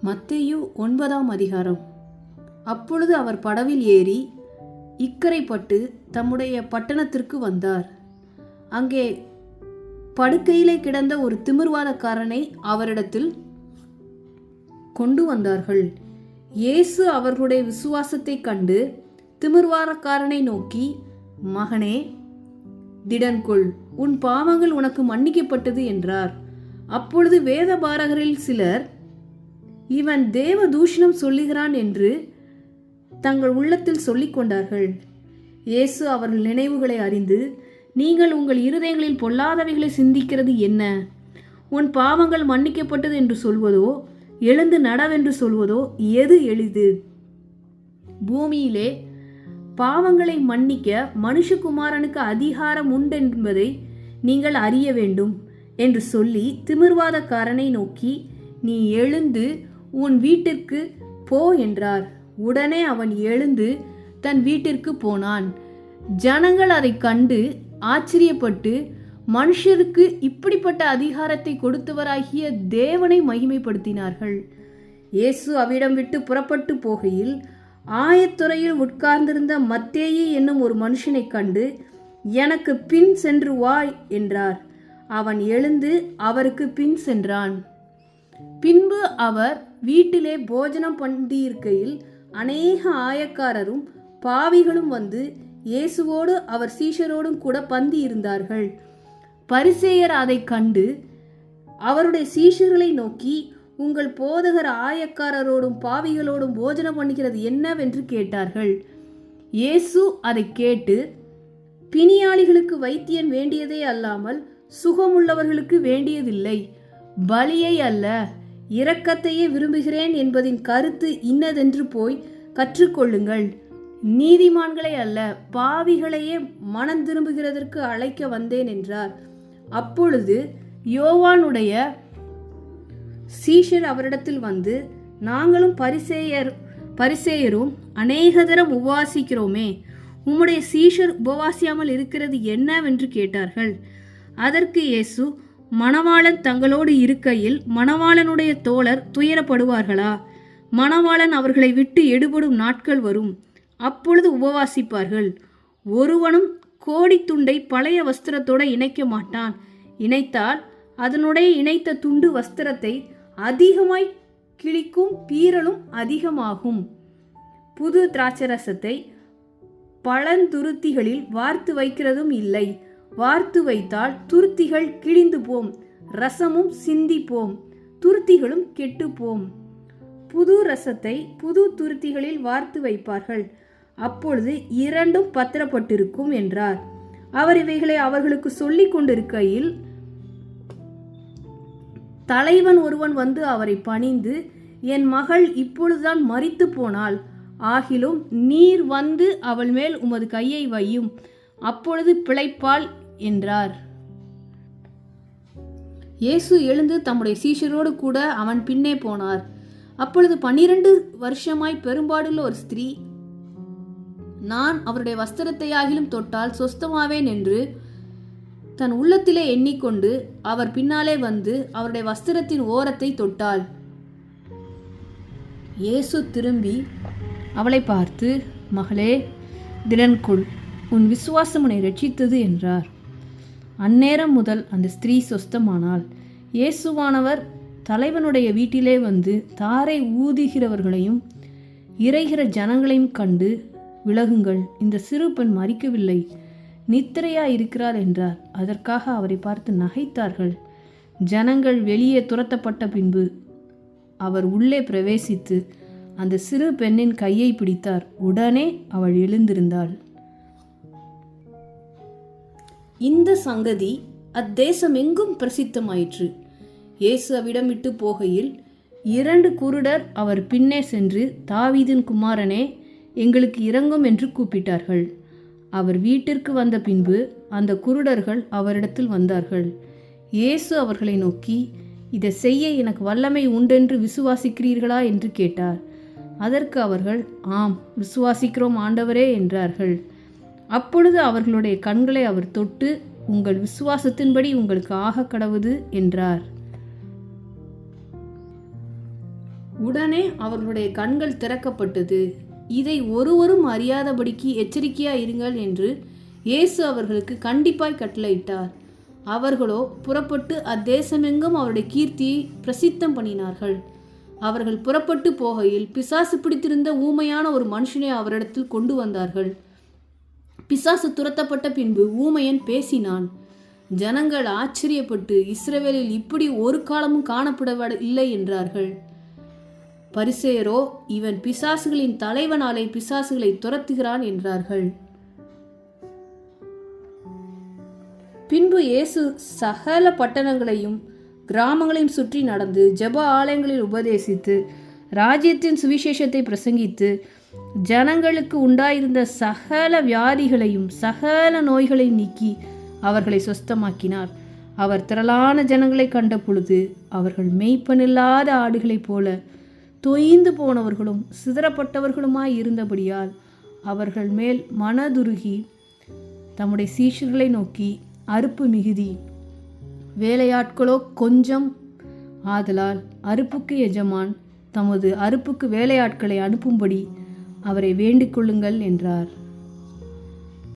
மத்தேயு 9ஆம் அதிகாரம். அப்பொழுது அவர் படவில் ஏறி இக்கரைப்பட்டு தம்முடைய பட்டணத்திற்கு வந்தார். அங்கே படுக்கையிலே கிடந்த ஒரு திமிர்வாதக்காரனை அவரிடத்தில் கொண்டு வந்தார்கள். இயேசு அவர்களுடைய விசுவாசத்தை கண்டு திமிர்வாதக்காரனை நோக்கி, மகனே, திடன்கொள், உன் பாவங்கள் உனக்கு மன்னிக்கப்பட்டது என்றார். அப்பொழுது வேதபாரகரில் சிலர், இவன் தேவ தூஷணம் சொல்லுகிறான் என்று தங்கள் உள்ளத்தில் சொல்லிக் கொண்டார்கள். இயேசு அவர்கள் நினைவுகளை அறிந்து, நீங்கள் உங்கள் இருதயங்களில் பொல்லாதவைகளை சிந்திக்கிறது என்ன? உன் பாவங்கள் மன்னிக்கப்பட்டது என்று சொல்வதோ, எழுந்து நடவென்று சொல்வதோ எது எளிது? பூமியிலே பாவங்களை மன்னிக்க மனுஷகுமாரனுக்கு அதிகாரம் உண்டென்பதை நீங்கள் அறிய வேண்டும் என்று சொல்லி திமிர்வாதக்காரனை நோக்கி, நீ எழுந்து உன் வீட்டிற்கு போ என்றார். உடனே அவன் எழுந்து தன் வீட்டிற்கு போனான். ஜனங்கள் அதை கண்டு ஆச்சரியப்பட்டு, மனுஷருக்கு இப்படிப்பட்ட அதிகாரத்தை கொடுத்தவராகிய தேவனை மகிமைப்படுத்தினார்கள். இயேசு அவ்விடம் விட்டு புறப்பட்டு போகையில் ஆயத்துறையில் உட்கார்ந்திருந்த மத்தேயு என்னும் ஒரு மனுஷனை கண்டு, எனக்கு பின் சென்று வா என்றார். அவன் எழுந்து அவருக்கு பின் சென்றான். பின்பு அவர் வீட்டிலே போஜனம் பண்ணியிருக்கையில் அநேக ஆயக்காரரும் பாவிகளும் வந்து இயேசுவோடு அவர் சீஷரோடும் கூட பந்தி இருந்தார்கள். பரிசேயர் அதை கண்டு அவருடைய சீஷர்களை நோக்கி, உங்கள் போதகர் ஆயக்காரரோடும் பாவிகளோடும் போஜனம் பண்ணுகிறது என்னவென்று கேட்டார்கள். இயேசு அதை கேட்டு, பிணியாளிகளுக்கு வைத்தியன் வேண்டியதே அல்லாமல் சுகமுள்ளவர்களுக்கு வேண்டியதில்லை, பலியை அல்ல இரக்கத்தையே விரும்புகிறேன் என்பதின் கருத்து இன்னதென்று போய் கற்றுக்கொள்ளுங்கள். நீதிமான்களை அல்ல பாவிகளையே மனம் திரும்புகிறதற்கு அழைக்க வந்தேன் என்றார். அப்பொழுது யோவானுடைய சீஷர் அவரிடத்தில் வந்து, நாங்களும் பரிசேயரும் அநேகதரம் உபவாசிக்கிறோமே, உம்முடைய சீஷர் உபவாசியாமல் இருக்கிறது என்னவென்று கேட்டார்கள். அதற்கு இயேசு, மணவாளன் தங்களோடு இருக்கையில் மணவாளனுடைய தோழர் துயரப்படுவார்களா? மணவாளன் அவர்களை விட்டு எடுபடும் நாட்கள் வரும், அப்பொழுது உபவாசிப்பார்கள். ஒருவனும் கோடித்துண்டை பழைய வஸ்திரத்தோடு இணைக்க மாட்டான். இணைத்தால் அதனுடைய இணைத்த துண்டு வஸ்திரத்தை அதிகமாய் கிழிக்கும், பீறலும் அதிகமாகும். புது திராட்சரசத்தை பழந்துருத்திகளில் வார்த்து வைக்கிறதும் இல்லை. வார்த்து வைத்தால் துருத்திகள் கிழிந்து போம், ரசமும் சிந்தி போம், துருத்திகளும் கெட்டு போம். புது ரசத்தை புது துருத்திகளில் வார்த்து வைப்பார்கள், அப்பொழுது இரண்டும் பத்திரப்பட்டிருக்கும் என்றார். அவர் இவைகளை அவர்களுக்கு சொல்லிக் கொண்டிருக்கையில் தலைவன் ஒருவன் வந்து அவரை பணிந்து, என் மகள் இப்பொழுதுதான் மரித்து போனாள், ஆகிலும் நீர் வந்து அவள் மேல் உமது கையை வையும், அப்பொழுது பிழைப்பாள் என்றார். இயேசு எழுந்து தம்முடைய சீஷரோடு கூட அவன் பின்னே போனார். அப்பொழுது 12 வருஷமாய் பெரும்பாடுள்ள ஒரு ஸ்திரீ, நான் அவருடைய வஸ்திரத்தை ஆகிலும் தொட்டால் சொஸ்தமாவேன் என்று தன் உள்ளத்திலே எண்ணிக்கொண்டு அவர் பின்னாலே வந்து அவருடைய வஸ்திரத்தின் ஓரத்தை தொட்டாள். இயேசு திரும்பி அவளை பார்த்து, மகளே, திடன்கொள், உன் விசுவாசம் உன்னை ரட்சித்தது என்றார். அந்நேரம் முதல் அந்த ஸ்திரீ சொஸ்தமானாள். இயேசுவானவர் தலைவனுடைய வீட்டிலே வந்து தாரை ஊதுகிறவர்களையும் இறைகிற ஜனங்களையும் கண்டு, விலகுங்கள், இந்த சிறு பெண் மரிக்கவில்லை, நித்திரையா இருக்கிறார் என்றார். அதற்காக அவரை பார்த்து நகைத்தார்கள். ஜனங்கள் வெளியே துரத்தப்பட்ட பின்பு அவர் உள்ளே பிரவேசித்து அந்த சிறு பெண்ணின் கையை பிடித்தார். உடனே அவள் எழுந்திருந்தாள். இந்த சங்கதி அத்தேசம் எங்கும் பிரசித்தமாயிற்று. இயேசு அவ்விடம் விட்டு போகையில் 2 குருடர் அவர் பின்னே சென்று, தாவீதின் குமாரனே, எங்களுக்கு இரங்கும் என்று கூப்பிட்டார்கள். அவர் வீட்டிற்கு வந்த பின்பு அந்த குருடர்கள் அவரிடத்தில் வந்தார்கள். இயேசு அவர்களை நோக்கி, இதை செய்ய எனக்கு வல்லமை உண்டென்று விசுவாசிக்கிறீர்களா என்று கேட்டார். அதற்கு அவர்கள், ஆம், விசுவாசிக்கிறோம் ஆண்டவரே என்றார்கள். அப்பொழுது அவர்களுடைய கண்களை அவர் தொட்டு, உங்கள் விசுவாசத்தின்படி உங்களுக்கு ஆக கடவுது என்றார். உடனே அவர்களுடைய கண்கள் திறக்கப்பட்டது. இதை ஒருவரும் அறியாதபடிக்கு எச்சரிக்கையாய் இருங்கள் என்று இயேசு அவர்களுக்கு கண்டிப்பாய் கட்டளையிட்டார். அவர்களோ புறப்பட்டு அத்தேசமெங்கும் அவருடைய கீர்த்தியை பிரசித்தம் பண்ணினார்கள். அவர்கள் புறப்பட்டு போகையில் பிசாசு பிடித்திருந்த ஊமையான ஒரு மனுஷனை அவரிடத்தில் கொண்டு வந்தார்கள். பிசாசு துரத்தப்பட்ட பின்பு ஊமையன் பேசினான். ஜனங்கள் ஆச்சரியப்பட்டு, இஸ்ரவேலில் இப்படி ஒரு காலமும் காணப்படவில்லை என்றார்கள். பரிசேயரோ, இவன் பிசாசுகளின் தலைவனாலே பிசாசுகளை துரத்துகிறான் என்றார்கள். பின்பு இயேசு சகல பட்டணங்களையும் கிராமங்களையும் சுற்றி நடந்து ஜெப ஆலயங்களில் உபதேசித்து ராஜ்யத்தின் சுவிசேஷத்தை பிரசங்கித்து ஜனங்களுக்கு உண்டாயிருந்த சகல வியாதிகளையும் சகல நோய்களையும் நீக்கி அவர்களை சொஸ்தமாக்கினார். அவர் திரளான ஜனங்களை கண்ட பொழுது அவர்கள் மேய்ப்பனில்லாத ஆடுகளைப் போல தொய்ந்து போனவர்களும் சிதறப்பட்டவர்களுமாய் இருந்தபடியால் அவர்கள் மேல் மனதுருகி தம்முடைய சீஷர்களை நோக்கி, அறுப்பு மிகுதி, வேலையாட்களோ கொஞ்சம், ஆதலால் அறுப்புக்கு எஜமான் தமது அறுப்புக்கு வேலையாட்களை அனுப்பும்படி அவரை வேண்டிக் கொள்ளுங்கள் என்றார்.